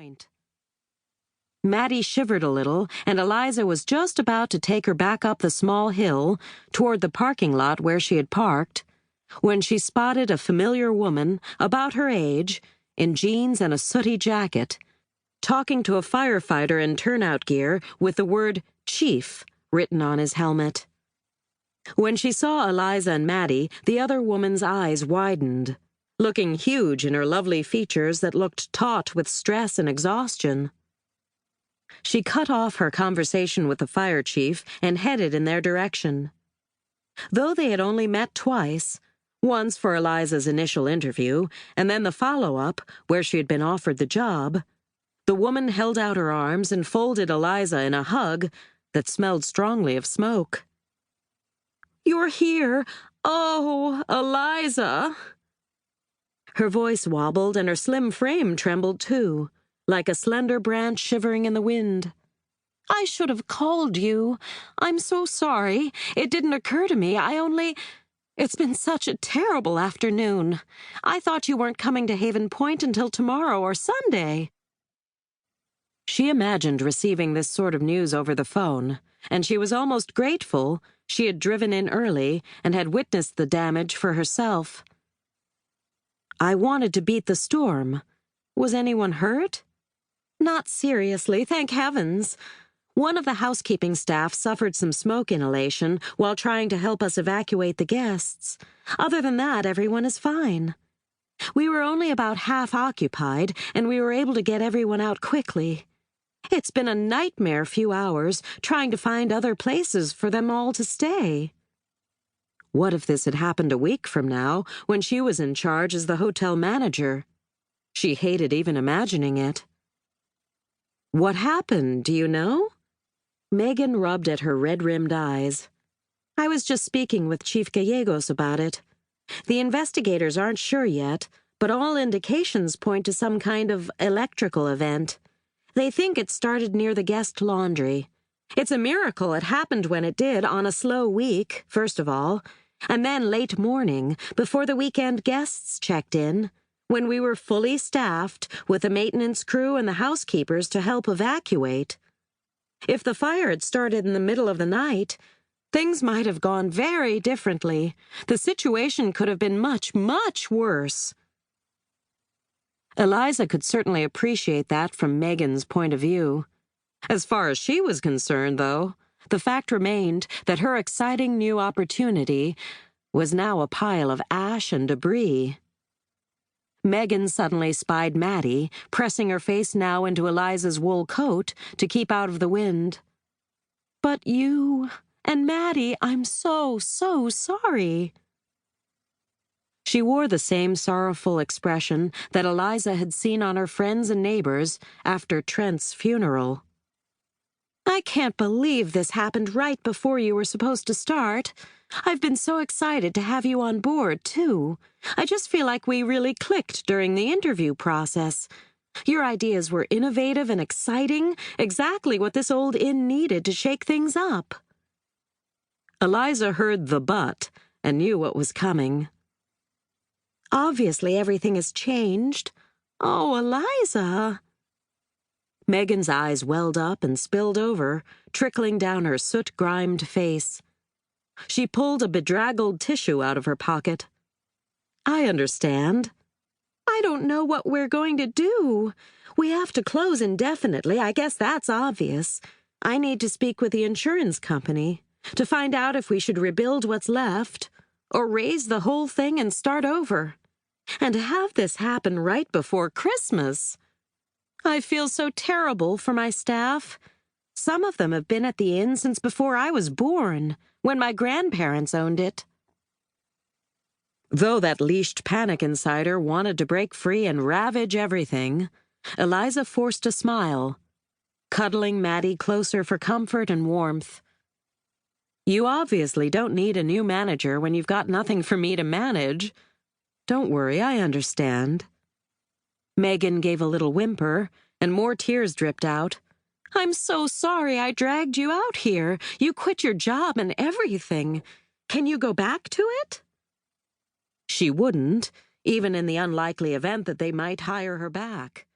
point. Maddie shivered a little, and Eliza was just about to take her back up the small hill toward the parking lot where she had parked, when she spotted a familiar woman about her age, in jeans and a sooty jacket, talking to a firefighter in turnout gear with the word Chief written on his helmet. When she saw Eliza and Maddie, the other woman's eyes widened, looking huge in her lovely features that looked taut with stress and exhaustion. She cut off her conversation with the fire chief and headed in their direction. Though they had only met twice, once for Eliza's initial interview, and then the follow-up, where she had been offered the job, the woman held out her arms and folded Eliza in a hug that smelled strongly of smoke. "You're here! Oh, Eliza!" Her voice wobbled and her slim frame trembled too, like a slender branch shivering in the wind. "I should have called you. I'm so sorry. It didn't occur to me. It's been such a terrible afternoon. I thought you weren't coming to Haven Point until tomorrow or Sunday." She imagined receiving this sort of news over the phone, and she was almost grateful she had driven in early and had witnessed the damage for herself. "I wanted to beat the storm. Was anyone hurt?" "Not seriously, thank heavens. One of the housekeeping staff suffered some smoke inhalation while trying to help us evacuate the guests. Other than that, everyone is fine. We were only about half occupied, and we were able to get everyone out quickly. It's been a nightmare few hours trying to find other places for them all to stay." What if this had happened a week from now, when she was in charge as the hotel manager? She hated even imagining it. "What happened, do you know?" Megan rubbed at her red-rimmed eyes. "I was just speaking with Chief Gallegos about it. The investigators aren't sure yet, but all indications point to some kind of electrical event. They think it started near the guest laundry. It's a miracle it happened when it did, on a slow week, first of all, and then late morning, before the weekend guests checked in, when we were fully staffed with the maintenance crew and the housekeepers to help evacuate. If the fire had started in the middle of the night, things might have gone very differently. The situation could have been much, much worse." Eliza could certainly appreciate that from Megan's point of view. As far as she was concerned, though, the fact remained that her exciting new opportunity was now a pile of ash and debris. Megan suddenly spied Maddie, pressing her face now into Eliza's wool coat to keep out of the wind. "But you and Maddie, I'm so sorry." She wore the same sorrowful expression that Eliza had seen on her friends and neighbors after Trent's funeral. "I can't believe this happened right before you were supposed to start. I've been so excited to have you on board, too. I just feel like we really clicked during the interview process. Your ideas were innovative and exciting, exactly what this old inn needed to shake things up." Eliza heard the "but" and knew what was coming. "Obviously everything has changed. Oh, Eliza." Megan's eyes welled up and spilled over, trickling down her soot-grimed face. She pulled a bedraggled tissue out of her pocket. "I understand." "I don't know what we're going to do. We have to close indefinitely, I guess that's obvious. I need to speak with the insurance company to find out if we should rebuild what's left or raise the whole thing and start over. And to have this happen right before Christmas. I feel so terrible for my staff. Some of them have been at the inn since before I was born, when my grandparents owned it." Though that leashed panic insider wanted to break free and ravage everything, Eliza forced a smile, cuddling Maddie closer for comfort and warmth. "You obviously don't need a new manager when you've got nothing for me to manage. Don't worry, I understand." Megan gave a little whimper, and more tears dripped out. "I'm so sorry I dragged you out here. You quit your job and everything. Can you go back to it?" She wouldn't, even in the unlikely event that they might hire her back.